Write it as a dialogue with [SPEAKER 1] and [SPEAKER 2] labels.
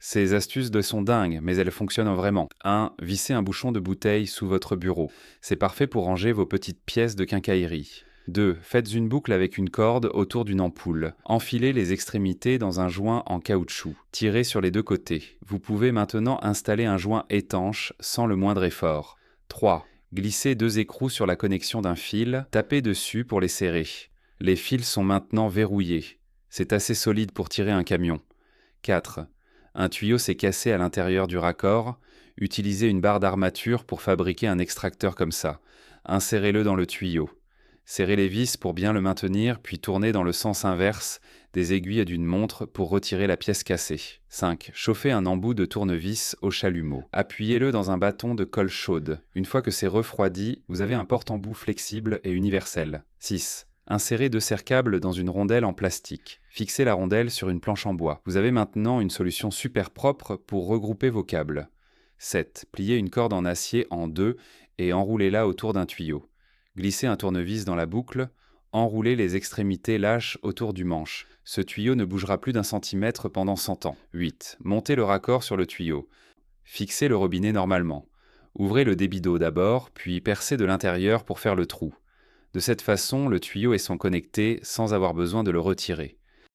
[SPEAKER 1] Ces astuces de sont dingues, mais elles fonctionnent vraiment. 1. Vissez un bouchon de bouteille sous votre bureau. C'est parfait pour ranger vos petites pièces de quincaillerie. 2. Faites une boucle avec une corde autour d'une ampoule. Enfilez les extrémités dans un joint en caoutchouc. Tirez sur les deux côtés. Vous pouvez maintenant installer un joint étanche sans le moindre effort. 3. Glissez deux écrous sur la connexion d'un fil. Tapez dessus pour les serrer. Les fils sont maintenant verrouillés. C'est assez solide pour tirer un camion. 4. Un tuyau s'est cassé à l'intérieur du raccord. Utilisez une barre d'armature pour fabriquer un extracteur comme ça. Insérez-le dans le tuyau. Serrez les vis pour bien le maintenir, puis tournez dans le sens inverse des aiguilles d'une montre pour retirer la pièce cassée. 5. Chauffez un embout de tournevis au chalumeau. Appuyez-le dans un bâton de colle chaude. Une fois que c'est refroidi, vous avez un porte-embout flexible et universel. 6. Insérez deux serre-câbles dans une rondelle en plastique. Fixez la rondelle sur une planche en bois. Vous avez maintenant une solution super propre pour regrouper vos câbles. 7. Pliez une corde en acier en deux et enroulez-la autour d'un tuyau. Glissez un tournevis dans la boucle, enroulez les extrémités lâches autour du manche. Ce tuyau ne bougera plus d'1 centimètre pendant 100 ans. 8. Montez le raccord sur le tuyau. Fixez le robinet normalement. Ouvrez le débit d'eau d'abord, puis percez de l'intérieur pour faire le trou. De cette façon, le tuyau et sont connectés sans avoir besoin de le retirer.